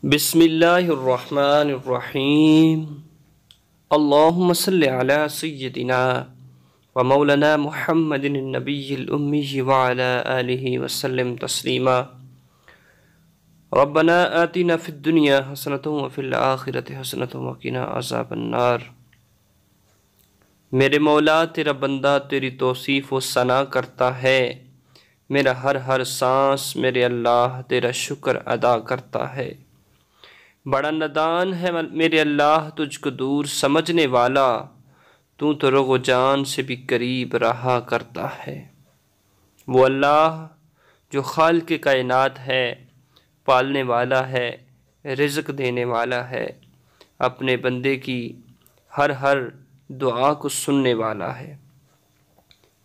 بسم اللہ الرحمن الرحیم اللہم صلی علی سیدنا و مولانا محمد النبی الامی وعلی آلہ وسلم تسلیما ربنا آتنا فی الدنیا حسنۃ وفی الآخرۃ حسنۃ وقنا عذاب النار۔ میرے مولا تیرا بندہ تیری توصیف و ثنا کرتا ہے، میرا ہر سانس میرے اللہ تیرا شکر ادا کرتا ہے۔ بڑا ندان ہے میرے اللہ تجھ کو دور سمجھنے والا، تو رغ و جان سے بھی قریب رہا کرتا ہے۔ وہ اللہ جو خالق کائنات ہے، پالنے والا ہے، رزق دینے والا ہے، اپنے بندے کی ہر دعا کو سننے والا ہے۔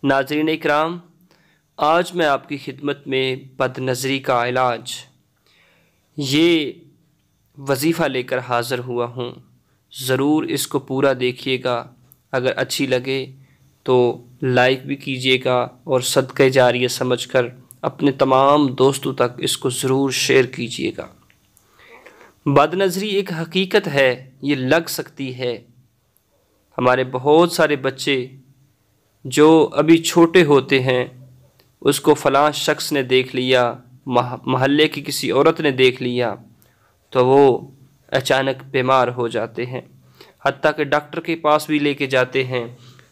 ناظرین اکرام، آج میں آپ کی خدمت میں بد نظری کا علاج یہ وظیفہ لے کر حاضر ہوا ہوں۔ ضرور اس کو پورا دیکھیے گا، اگر اچھی لگے تو لائک بھی کیجیے گا اور صدقہ جاریہ سمجھ کر اپنے تمام دوستوں تک اس کو ضرور شیئر کیجیے گا۔ بد نظری ایک حقیقت ہے، یہ لگ سکتی ہے۔ ہمارے بہت سارے بچے جو ابھی چھوٹے ہوتے ہیں، اس کو فلاں شخص نے دیکھ لیا، محلے کی کسی عورت نے دیکھ لیا تو وہ اچانک بیمار ہو جاتے ہیں، حتیٰ کہ ڈاکٹر کے پاس بھی لے کے جاتے ہیں۔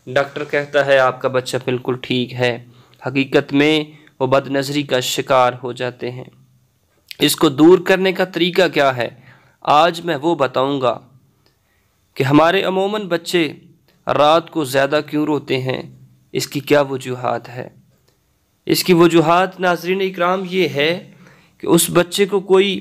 ڈاکٹر کہتا ہے آپ کا بچہ بالکل ٹھیک ہے، حقیقت میں وہ بد نظری کا شکار ہو جاتے ہیں۔ اس کو دور کرنے کا طریقہ کیا ہے، آج میں وہ بتاؤں گا کہ ہمارے عموماً بچے رات کو زیادہ کیوں روتے ہیں، اس کی کیا وجوہات ہے۔ اس کی وجوہات ناظرین اکرام یہ ہے کہ اس بچے کو کوئی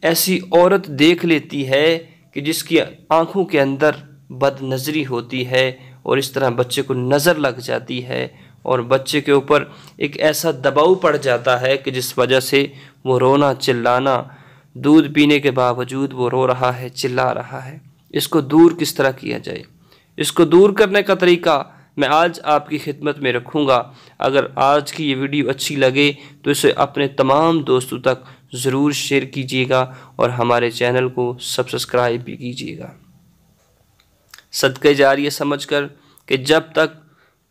ایسی عورت دیکھ لیتی ہے کہ جس کی آنکھوں کے اندر بد نظری ہوتی ہے، اور اس طرح بچے کو نظر لگ جاتی ہے، اور بچے کے اوپر ایک ایسا دباؤ پڑ جاتا ہے کہ جس وجہ سے وہ رونا چلانا، دودھ پینے کے باوجود وہ رو رہا ہے، چلا رہا ہے۔ اس کو دور کس طرح کیا جائے، اس کو دور کرنے کا طریقہ میں آج آپ کی خدمت میں رکھوں گا۔ اگر آج کی یہ ویڈیو اچھی لگے تو اسے اپنے تمام دوستوں تک ضرور شیئر کیجیے گا اور ہمارے چینل کو سبسکرائب بھی کیجیے گا، صدقہ جاریہ سمجھ کر کہ جب تک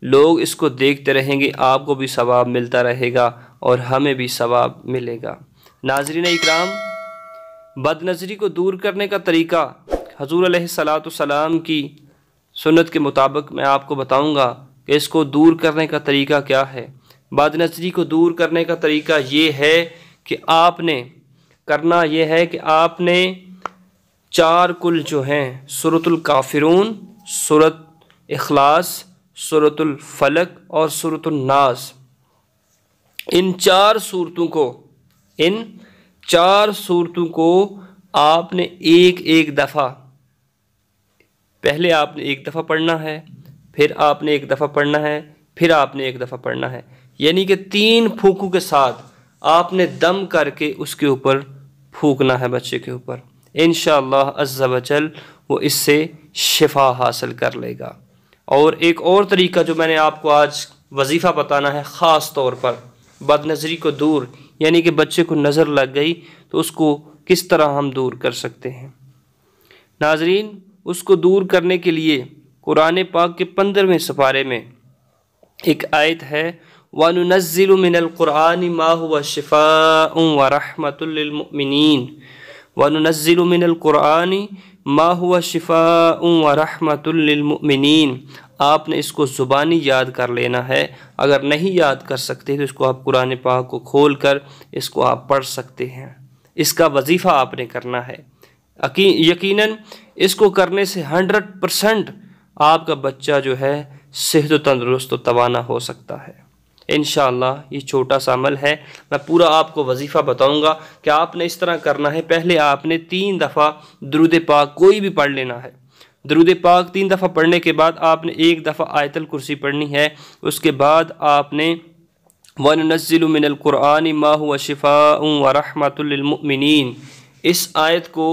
لوگ اس کو دیکھتے رہیں گے آپ کو بھی ثواب ملتا رہے گا اور ہمیں بھی ثواب ملے گا۔ ناظرین اکرام، بد نظری کو دور کرنے کا طریقہ حضور علیہ الصلوۃ والسلام کی سنت کے مطابق میں آپ کو بتاؤں گا کہ اس کو دور کرنے کا طریقہ کیا ہے۔ بد نظری کو دور کرنے کا طریقہ یہ ہے کہ آپ نے کرنا یہ ہے کہ آپ نے 4 کل جو ہیں، سورۃ الکافرون، سورۃ اخلاص، سورۃ الفلق اور سورۃ الناس، ان 4 صورتوں کو آپ نے ایک دفعہ، پہلے آپ نے ایک دفعہ پڑھنا ہے، پھر آپ نے ایک دفعہ پڑھنا ہے، پھر آپ نے ایک دفعہ پڑھنا ہے، یعنی کہ 3 پھونکوں کے ساتھ آپ نے دم کر کے اس کے اوپر پھونکنا ہے بچے کے اوپر۔ انشاءاللہ عز و جل وہ اس سے شفا حاصل کر لے گا۔ اور ایک اور طریقہ جو میں نے آپ کو آج وظیفہ بتانا ہے، خاص طور پر بد نظری کو دور، یعنی کہ بچے کو نظر لگ گئی تو اس کو کس طرح ہم دور کر سکتے ہیں۔ ناظرین، اس کو دور کرنے کے لیے قرآن پاک کے 15ویں سپارے میں ایک آیت ہے، وَنُنَزِّلُ مِنَ الْقُرْآنِ مَا هُوَ شِفَاءٌ وَرَحْمَةٌ لِّلْمُؤْمِنِينَ وَنُنَزِّلُ مِنَ الْقُرْآنِ مَا هُوَ شِفَاءٌ وَرَحْمَةٌ لِّلْمُؤْمِنِينَ۔ آپ نے اس کو زبانی یاد کر لینا ہے، اگر نہیں یاد کر سکتے تو اس کو آپ قرآن پاک کو کھول کر اس کو آپ پڑھ سکتے ہیں۔ اس کا وظیفہ آپ نے کرنا ہے۔ یقیناً اس کو کرنے سے 100% آپ کا بچہ جو ہے صحت و تندرست و توانا ہو سکتا ہے۔ انشاءاللہ یہ چھوٹا سا عمل ہے، میں پورا آپ کو وظیفہ بتاؤں گا کہ آپ نے اس طرح کرنا ہے۔ پہلے آپ نے 3 دفعہ درود پاک کوئی بھی پڑھ لینا ہے۔ درود پاک 3 دفعہ پڑھنے کے بعد آپ نے 1 دفعہ آیت الکرسی پڑھنی ہے۔ اس کے بعد آپ نے وَنُنَزِّلُ مِنَ الْقُرْآنِ مَا هُوَ شِفَاءٌ وَرَحْمَةٌ لِّلْمُؤْمِنِينَ، اس آیت کو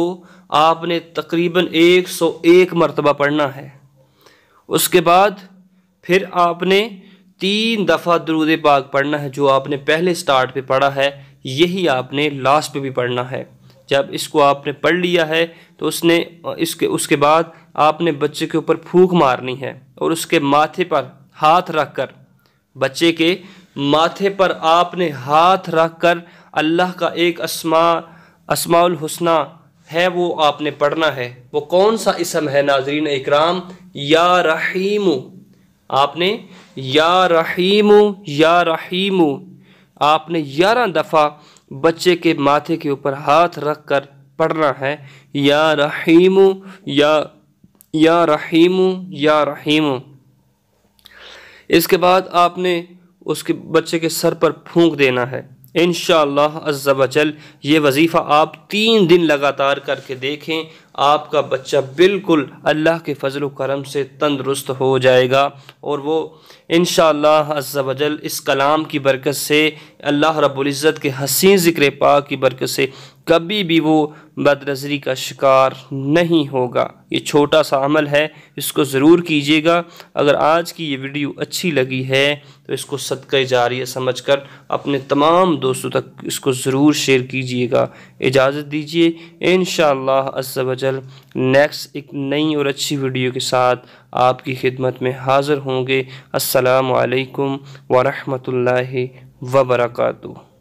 آپ نے تقریباً 101 مرتبہ پڑھنا ہے۔ اس کے بعد پھر آپ نے 3 دفعہ درود پاک پڑھنا ہے، جو آپ نے پہلے سٹارٹ پہ پڑھا ہے یہی آپ نے لاسٹ پہ بھی پڑھنا ہے۔ جب اس کو آپ نے پڑھ لیا ہے تو اس کے بعد آپ نے بچے کے اوپر پھونک مارنی ہے اور اس کے ماتھے پر ہاتھ رکھ کر، بچے کے ماتھے پر آپ نے ہاتھ رکھ کر اللہ کا ایک اسماء الحسنہ ہے وہ آپ نے پڑھنا ہے۔ وہ کون سا اسم ہے ناظرین اکرام؟ یا رحیم۔ آپ نے یا رحیم یا رحیم آپ نے 11 دفعہ بچے کے ماتھے کے اوپر ہاتھ رکھ کر پڑھنا ہے، یا رحیم یا رحیم یا رحیم۔ اس کے بعد آپ نے اس کے بچے کے سر پر پھونک دینا ہے۔ انشاءاللہ عز و جل یہ وظیفہ آپ 3 دن لگاتار کر کے دیکھیں، آپ کا بچہ بالکل اللہ کے فضل و کرم سے تندرست ہو جائے گا، اور وہ انشاءاللہ عز و جل اس کلام کی برکت سے، اللہ رب العزت کے حسین ذکر پاک کی برکت سے کبھی بھی وہ بد نظری کا شکار نہیں ہوگا۔ یہ چھوٹا سا عمل ہے، اس کو ضرور کیجیے گا۔ اگر آج کی یہ ویڈیو اچھی لگی ہے تو اس کو صدقہ جاریہ سمجھ کر اپنے تمام دوستوں تک اس کو ضرور شیئر کیجیے گا۔ اجازت دیجیے، انشاءاللہ عز و جل نیکسٹ ایک نئی اور اچھی ویڈیو کے ساتھ آپ کی خدمت میں حاضر ہوں گے۔ السلام علیکم ورحمۃ اللہ وبرکاتہ۔